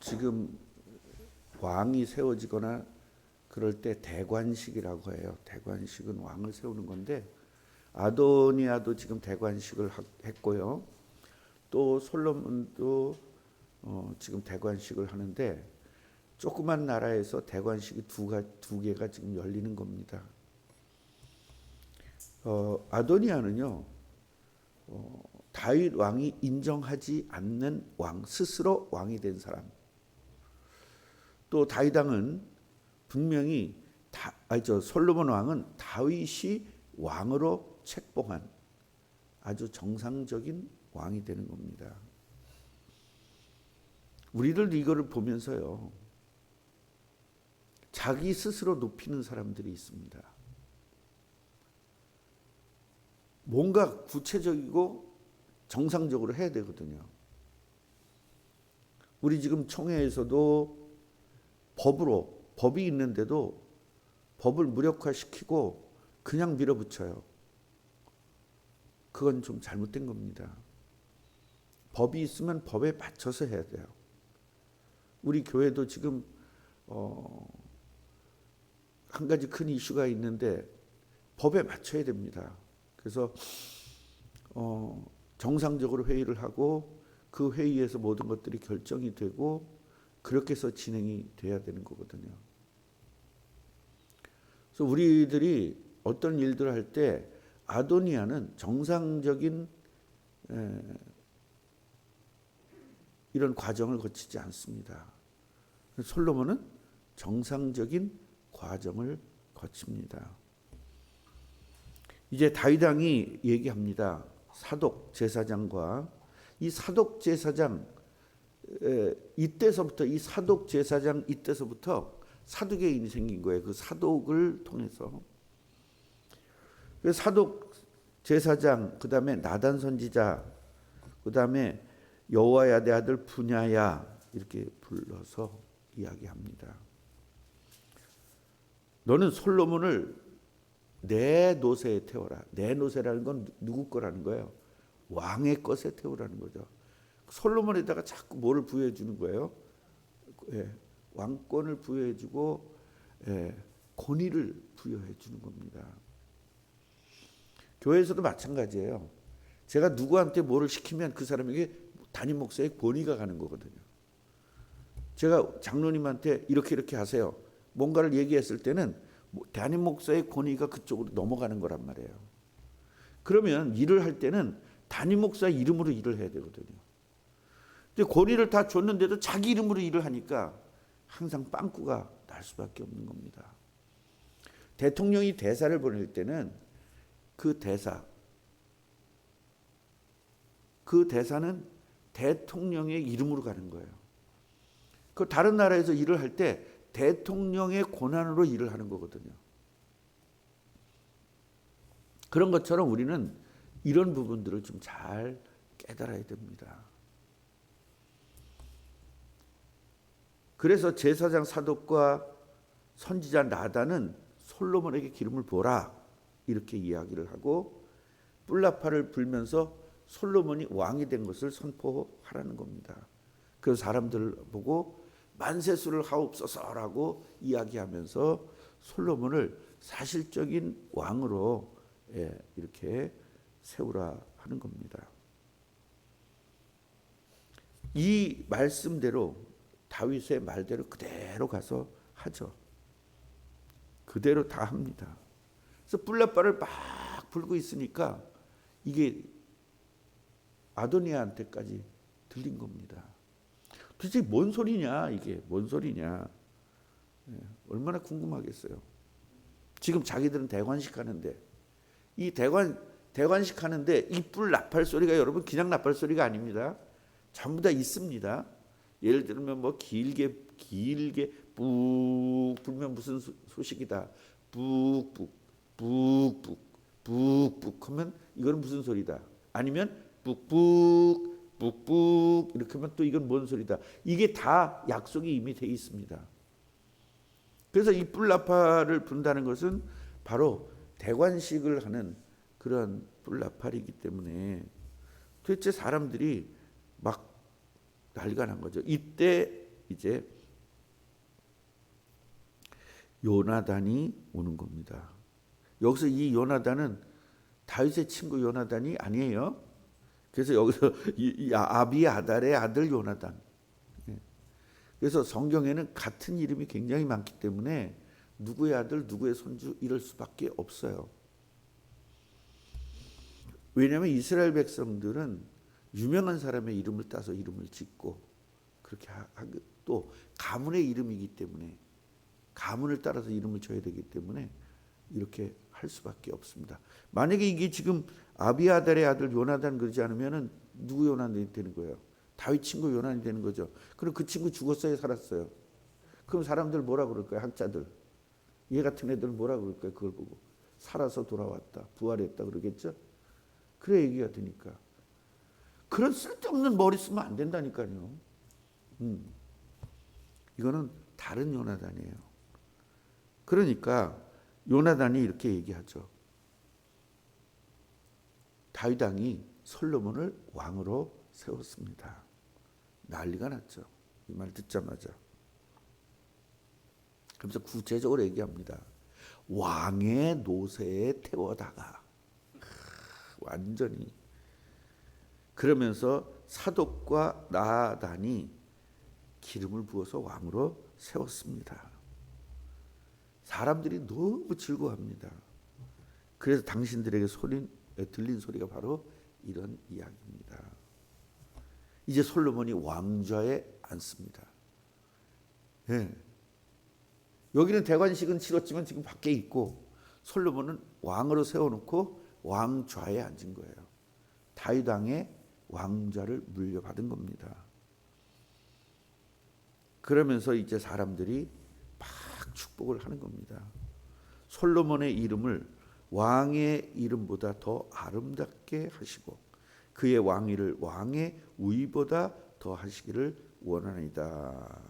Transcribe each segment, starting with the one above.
지금 왕이 세워지거나 그럴 때 대관식이라고 해요. 대관식은 왕을 세우는 건데 아도니아도 지금 대관식을 했고요. 또 솔로몬도 지금 대관식을 하는데 조그만 나라에서 대관식이 두 개가 지금 열리는 겁니다. 아도니아는요, 다윗 왕이 인정하지 않는 왕, 스스로 왕이 된 사람. 또 다윗 왕은 분명히 솔로몬 왕은 다윗이 왕으로 책봉한 아주 정상적인 왕이 되는 겁니다. 우리들 이거를 보면서요, 자기 스스로 높이는 사람들이 있습니다. 뭔가 구체적이고 정상적으로 해야 되거든요. 우리 지금 총회에서도 법이 있는데도 법을 무력화시키고 그냥 밀어붙여요. 그건 좀 잘못된 겁니다. 법이 있으면 법에 맞춰서 해야 돼요. 우리 교회도 지금 한 가지 큰 이슈가 있는데 법에 맞춰야 됩니다. 그래서 정상적으로 회의를 하고 그 회의에서 모든 것들이 결정이 되고 그렇게 해서 진행이 돼야 되는 거거든요. 그래서 우리들이 어떤 일들을 할 때 아도니아는 정상적인 이런 과정을 거치지 않습니다. 솔로몬은 정상적인 과정을 거칩니다. 이제 다윗 왕이 얘기합니다. 사독 제사장과 이 사독 제사장 이때서부터 이 사독 제사장 이때서부터 사두개인이 생긴 거예요. 그 사독을 통해서 사독 제사장, 그 다음에 나단 선지자, 그 다음에 여호와야 내 아들 분야야 이렇게 불러서 이야기합니다. 너는 솔로몬을 내 노새에 태워라. 내 노새라는 건 누구 거라는 거예요? 왕의 것에 태우라는 거죠. 솔로몬에다가 자꾸 뭐를 부여해 주는 거예요? 왕권을 부여해 주고 권위를 부여해 주는 겁니다. 교회에서도 마찬가지예요. 제가 누구한테 뭐를 시키면 그 사람에게 담임 목사의 권위가 가는 거거든요. 제가 장로님한테 이렇게 하세요. 뭔가를 얘기했을 때는 담임 목사의 권위가 그쪽으로 넘어가는 거란 말이에요. 그러면 일을 할 때는 담임 목사 이름으로 일을 해야 되거든요. 근데 권위를 다 줬는데도 자기 이름으로 일을 하니까 항상 빵꾸가 날 수밖에 없는 겁니다. 대통령이 대사를 보낼 때는 그 대사는 대통령의 이름으로 가는 거예요. 그 다른 나라에서 일을 할 때 대통령의 권한으로 일을 하는 거거든요. 그런 것처럼 우리는 이런 부분들을 좀 잘 깨달아야 됩니다. 그래서 제사장 사독과 선지자 나단은 솔로몬에게 기름을 부어라 이렇게 이야기를 하고 뿔나팔을 불면서 솔로몬이 왕이 된 것을 선포하라는 겁니다. 그래서 사람들을 보고 만세수를 하옵소서라고 이야기하면서 솔로몬을 사실적인 왕으로 이렇게 세우라 하는 겁니다. 이 말씀대로 다윗의 말대로 그대로 가서 하죠. 그대로 다 합니다. 그래서 뿔나팔을 막 불고 있으니까 이게 아도니아한테까지 들린 겁니다. 도대체 뭔 소리냐, 이게 뭔 소리냐. 얼마나 궁금하겠어요. 지금 자기들은 대관식 하는데 이 대관식 하는데 이 뿔 나팔 소리가 여러분 그냥 나팔 소리가 아닙니다. 전부 다 있습니다. 예를 들면 뭐 길게 뿍 불면 무슨 소식이다. 뿍뿍 하면 이거는 무슨 소리다. 아니면 뿍뿍 이렇게 하면 또 이건 뭔 소리다. 이게 다 약속이 이미 돼 있습니다. 그래서 이 뿔나팔을 분다는 것은 바로 대관식을 하는 그런 뿔나팔이기 때문에 도대체 사람들이 막 난리가 난 거죠. 이때 이제 요나단이 오는 겁니다. 여기서 이 요나단은 다윗의 친구 요나단이 아니에요. 그래서 여기서 이 아비아달의 아들 요나단. 그래서 성경에는 같은 이름이 굉장히 많기 때문에 누구의 아들, 누구의 손주 이럴 수밖에 없어요. 왜냐하면 이스라엘 백성들은 유명한 사람의 이름을 따서 이름을 짓고 그렇게 하고 또 가문의 이름이기 때문에 가문을 따라서 이름을 줘야 되기 때문에 이렇게 할 수밖에 없습니다. 만약에 이게 지금 아비아달의 아들 요나단 그러지 않으면은 누구 요나단이 되는 거예요? 다윗 친구 요나단이 되는 거죠. 그럼 그 친구 죽었어요, 살았어요? 그럼 사람들 뭐라 그럴까요? 학자들 얘 같은 애들 뭐라 그럴까요? 그걸 보고 살아서 돌아왔다, 부활했다 그러겠죠. 그래 얘기가 되니까 그런 쓸데없는 머리 쓰면 안 된다니까요. 이거는 다른 요나단이에요. 그러니까 요나단이 이렇게 얘기하죠. 다윗 왕이 솔로몬을 왕으로 세웠습니다. 난리가 났죠. 이 말 듣자마자. 그래서 구체적으로 얘기합니다. 왕의 노새에 태워다가 완전히 그러면서 사독과 나단이 기름을 부어서 왕으로 세웠습니다. 사람들이 너무 즐거워합니다. 그래서 당신들에게 들린 소리가 바로 이런 이야기입니다. 이제 솔로몬이 왕좌에 앉습니다. 네. 여기는 대관식은 치렀지만 지금 밖에 있고 솔로몬은 왕으로 세워놓고 왕좌에 앉은 거예요. 다윗 왕의 왕좌를 물려받은 겁니다. 그러면서 이제 사람들이 막 축복을 하는 겁니다. 솔로몬의 이름을 왕의 이름보다 더 아름답게 하시고 그의 왕위를 왕의 우위보다 더 하시기를 원하나이다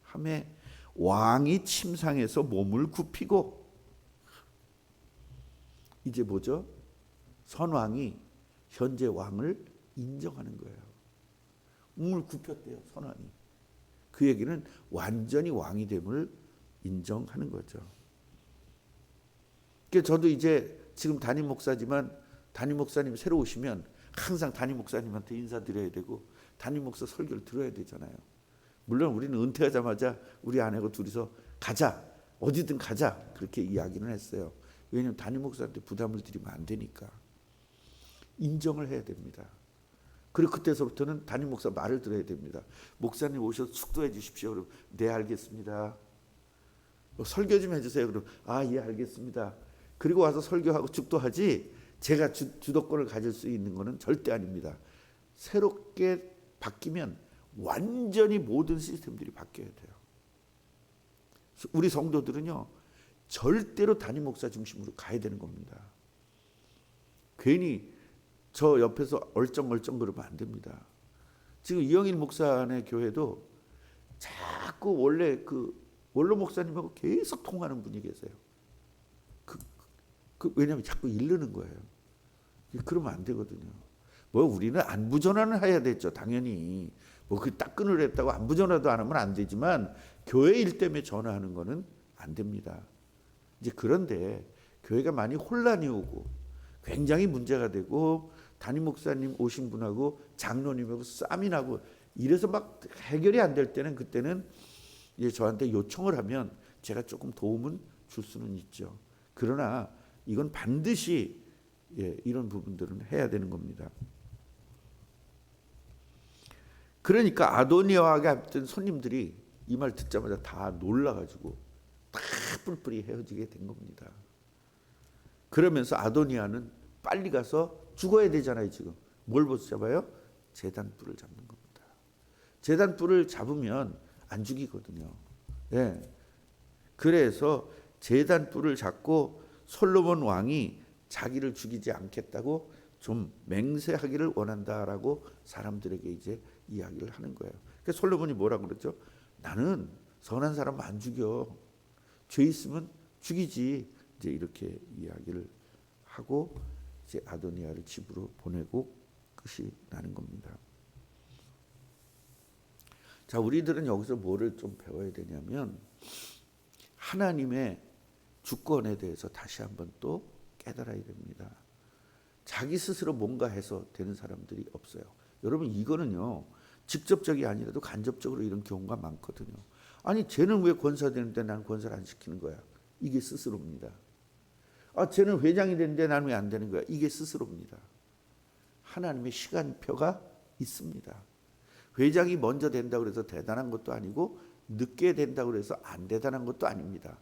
하매 왕이 침상에서 몸을 굽히고 이제 뭐죠? 선왕이 현재 왕을 인정하는 거예요. 몸을 굽혔대요, 선왕이. 그 얘기는 완전히 왕이 됨을 인정하는 거죠. 그러니까 저도 이제 지금 담임 목사지만 담임 목사님 새로 오시면 항상 담임 목사님한테 인사드려야 되고 담임 목사 설교를 들어야 되잖아요. 물론 우리는 은퇴하자마자 우리 아내하고 둘이서 가자, 어디든 가자 그렇게 이야기는 했어요. 왜냐하면 담임 목사한테 부담을 드리면 안 되니까. 인정을 해야 됩니다. 그리고 그때서부터는 담임 목사 말을 들어야 됩니다. 목사님 오셔서 축도해 주십시오. 그럼 네 알겠습니다. 설교 좀 해주세요. 그럼 예 알겠습니다. 그리고 와서 설교하고 축도하지 제가 주도권을 가질 수 있는 것은 절대 아닙니다. 새롭게 바뀌면 완전히 모든 시스템들이 바뀌어야 돼요. 우리 성도들은요 절대로 담임 목사 중심으로 가야 되는 겁니다. 괜히 저 옆에서 얼쩡얼쩡 그러면 안 됩니다. 지금 이영일 목사의 교회도 자꾸 원래 그 원로 목사님하고 계속 통하는 분이 계세요. 왜냐하면 자꾸 이르는 거예요. 그러면 안 되거든요. 뭐 우리는 안부 전화는 해야 되죠. 당연히 뭐 그 딱 끊으려 했다고 안부 전화도 안 하면 안 되지만 교회 일 때문에 전화하는 거는 안 됩니다. 이제 그런데 교회가 많이 혼란이 오고 굉장히 문제가 되고 담임 목사님 오신 분하고 장로님하고 싸움이 나고 이래서 막 해결이 안 될 때는 그때는 이제 저한테 요청을 하면 제가 조금 도움은 줄 수는 있죠. 그러나 이건 반드시 이런 부분들은 해야 되는 겁니다. 그러니까 아도니아에게 왔던 손님들이 이 말 듣자마자 다 놀라가지고 다 뿔뿔이 헤어지게 된 겁니다. 그러면서 아도니아는 빨리 가서 죽어야 되잖아요. 지금 뭘 붙잡아요? 제단뿔을 잡는 겁니다. 제단뿔을 잡으면 안 죽이거든요. 그래서 제단뿔을 잡고 솔로몬 왕이 자기를 죽이지 않겠다고 좀 맹세하기를 원한다라고 사람들에게 이제 이야기를 하는 거예요. 그래서 솔로몬이 뭐라고 그러죠? 나는 선한 사람 안 죽여. 죄 있으면 죽이지. 이제 이렇게 이야기를 하고 이제 아도니아를 집으로 보내고 끝이 나는 겁니다. 자, 우리들은 여기서 뭐를 좀 배워야 되냐면 하나님의 주권에 대해서 다시 한번 또 깨달아야 됩니다. 자기 스스로 뭔가 해서 되는 사람들이 없어요. 여러분, 이거는요 직접적이 아니라도 간접적으로 이런 경우가 많거든요. 아니, 쟤는 왜 권사 되는데 나는 권사를 안 시키는 거야? 이게 스스로입니다. 아, 쟤는 회장이 되는데 나는 왜 안 되는 거야? 이게 스스로입니다. 하나님의 시간표가 있습니다. 회장이 먼저 된다고 해서 대단한 것도 아니고 늦게 된다고 해서 안 대단한 것도 아닙니다.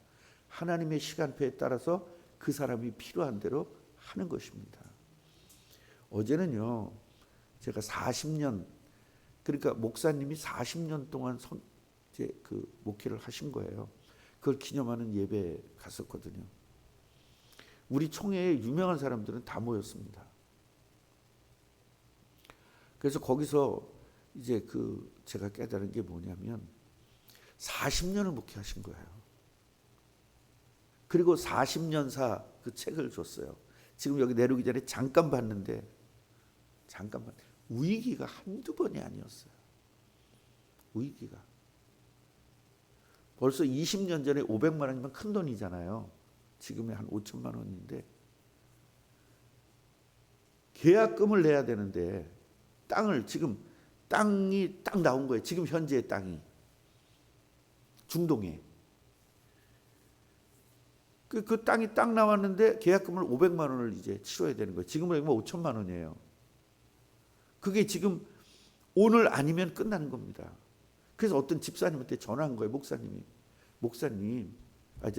하나님의 시간표에 따라서 그 사람이 필요한 대로 하는 것입니다. 어제는요 제가 40년, 그러니까 목사님이 40년 동안 이제 그 목회를 하신 거예요. 그걸 기념하는 예배에 갔었거든요. 우리 총회에 유명한 사람들은 다 모였습니다. 그래서 거기서 이제 제가 깨달은 게 뭐냐면 40년을 목회하신 거예요. 그리고 40년사 그 책을 줬어요. 지금 여기 내려오기 전에 잠깐 봤는데 위기가 한두 번이 아니었어요. 위기가. 벌써 20년 전에 500만 원이면 큰 돈이잖아요. 지금의 한 5천만 원인데 계약금을 내야 되는데 땅이 딱 나온 거예요. 지금 현재의 땅이 중동에. 그 땅이 딱 나왔는데 계약금을 500만 원을 이제 치러야 되는 거예요. 지금으로 하면 5천만 원이에요. 그게 지금 오늘 아니면 끝나는 겁니다. 그래서 어떤 집사님한테 전화한 거예요. 목사님,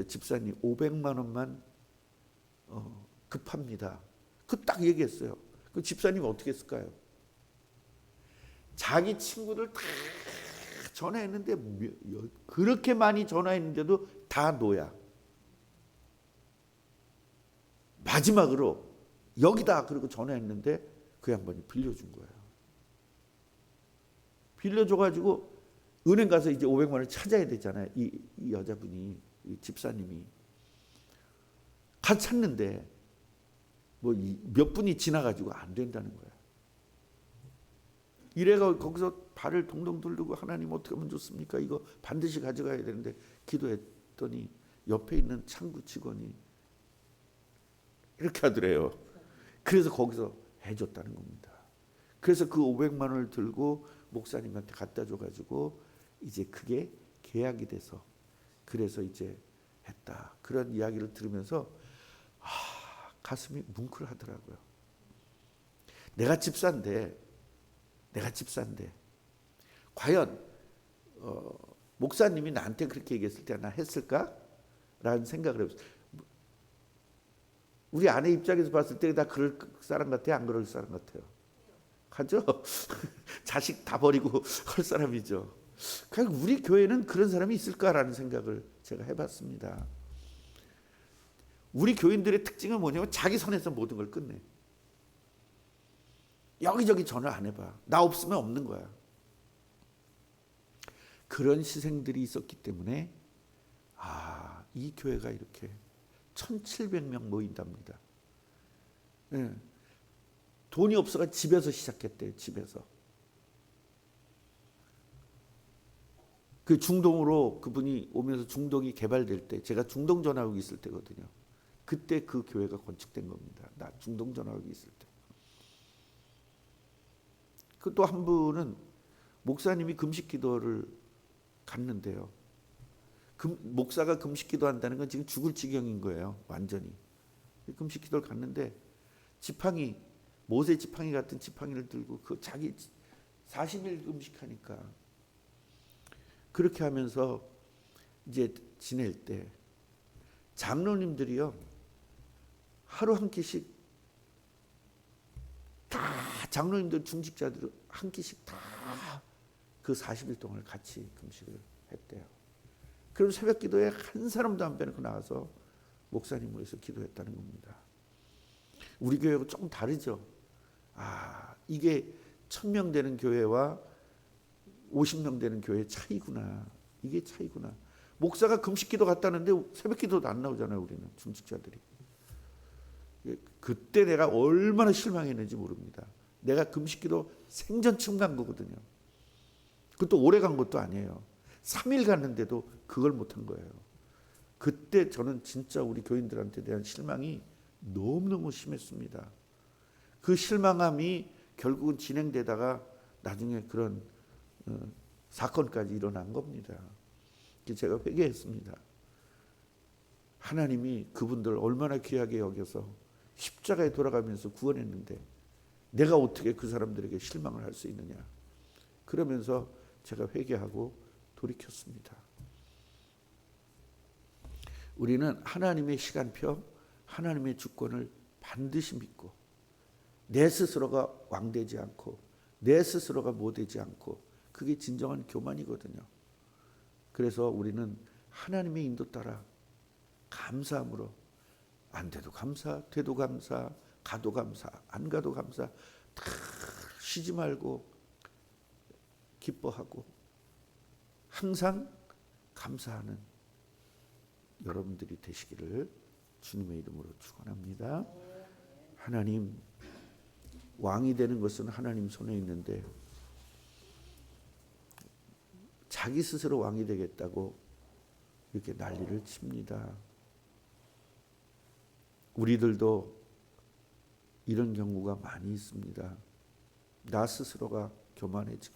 집사님 500만 원만 급합니다. 그 딱 얘기했어요. 그 집사님이 어떻게 했을까요? 자기 친구들 다 전화했는데 그렇게 많이 전화했는데도 다 노야. 마지막으로 여기다 그러고 전화했는데 그 양반이 빌려준 거예요. 빌려줘가지고 은행 가서 이제 500만 원을 찾아야 되잖아요. 이 여자분이, 이 집사님이 가서 찾는데 뭐 몇 분이 지나가지고 안 된다는 거야. 이래가 거기서 발을 동동 두르고 하나님 어떻게 하면 좋습니까? 이거 반드시 가져가야 되는데 기도했더니 옆에 있는 창구 직원이 이렇게 하더래요. 그래서 거기서 해줬다는 겁니다. 그래서 그 500만 원을 들고 목사님한테 갖다 줘가지고 이제 그게 계약이 돼서 그래서 이제 했다. 그런 이야기를 들으면서 가슴이 뭉클하더라고요. 내가 집사인데 과연 목사님이 나한테 그렇게 얘기했을 때 나 했을까? 라는 생각을 해봤어요. 우리 아내 입장에서 봤을 때 다 그럴 사람 같아요? 안 그럴 사람 같아요? 가죠? 자식 다 버리고 할 사람이죠. 그냥 우리 교회는 그런 사람이 있을까라는 생각을 제가 해봤습니다. 우리 교인들의 특징은 뭐냐면 자기 선에서 모든 걸 끝내. 여기저기 전화 안 해봐. 나 없으면 없는 거야. 그런 희생들이 있었기 때문에 이 교회가 이렇게 1700명 모인답니다. 네. 돈이 없어가 집에서 시작했대요. 집에서. 그 중동으로 그분이 오면서 중동이 개발될 때 제가 중동 전화국이 있을 때거든요. 그때 그 교회가 건축된 겁니다. 나 중동 전화국이 있을 때. 그 또 한 분은 목사님이 금식 기도를 갔는데요. 목사가 금식 기도한다는 건 지금 죽을 지경인 거예요. 완전히. 금식 기도를 갔는데 지팡이, 모세 지팡이 같은 지팡이를 들고 그 자기 40일 금식하니까 그렇게 하면서 이제 지낼 때 장로님들이요 하루 한 끼씩 다 장로님들 중직자들 한 끼씩 다 그 40일 동안 같이 금식을 했대요. 그럼 새벽 기도에 한 사람도 안 빼놓고 나와서 목사님을 위해서 기도했다는 겁니다. 우리 교회하고 조금 다르죠. 이게 1000명 되는 교회와 50명 되는 교회의 차이구나. 이게 차이구나. 목사가 금식 기도 갔다는데 새벽 기도도 안 나오잖아요. 우리는 중직자들이. 그때 내가 얼마나 실망했는지 모릅니다. 내가 금식 기도 생전 처음 간 거거든요. 그것도 오래 간 것도 아니에요. 3일 갔는데도 그걸 못한 거예요. 그때 저는 진짜 우리 교인들한테 대한 실망이 너무너무 심했습니다. 그 실망함이 결국은 진행되다가 나중에 그런 사건까지 일어난 겁니다. 제가 회개했습니다. 하나님이 그분들 얼마나 귀하게 여겨서 십자가에 돌아가면서 구원했는데 내가 어떻게 그 사람들에게 실망을 할 수 있느냐. 그러면서 제가 회개하고 돌이켰습니다. 우리는 하나님의 시간표, 하나님의 주권을 반드시 믿고 내 스스로가 왕되지 않고 내 스스로가 못되지 않고 그게 진정한 교만이거든요. 그래서 우리는 하나님의 인도 따라 감사함으로 안 돼도 감사, 돼도 감사, 가도 감사, 안 가도 감사 다 쉬지 말고 기뻐하고 항상 감사하는 여러분들이 되시기를 주님의 이름으로 축원합니다. 하나님, 왕이 되는 것은 하나님 손에 있는데 자기 스스로 왕이 되겠다고 이렇게 난리를 칩니다. 우리들도 이런 경우가 많이 있습니다. 나 스스로가 교만해지고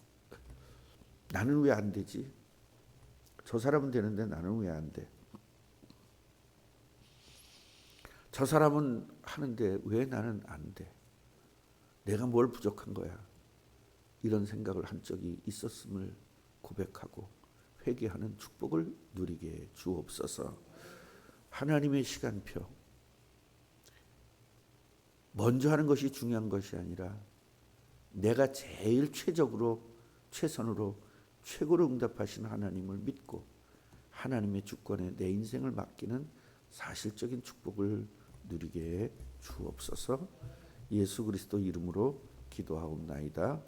나는 왜 안 되지? 저 사람은 되는데 나는 왜 안 돼? 저 사람은 하는데 왜 나는 안 돼? 내가 뭘 부족한 거야? 이런 생각을 한 적이 있었음을 고백하고 회개하는 축복을 누리게 주옵소서. 하나님의 시간표, 먼저 하는 것이 중요한 것이 아니라 내가 제일 최선으로 최고로 응답하시는 하나님을 믿고 하나님의 주권에 내 인생을 맡기는 사실적인 축복을 누리게 주옵소서. 예수 그리스도 이름으로 기도하옵나이다.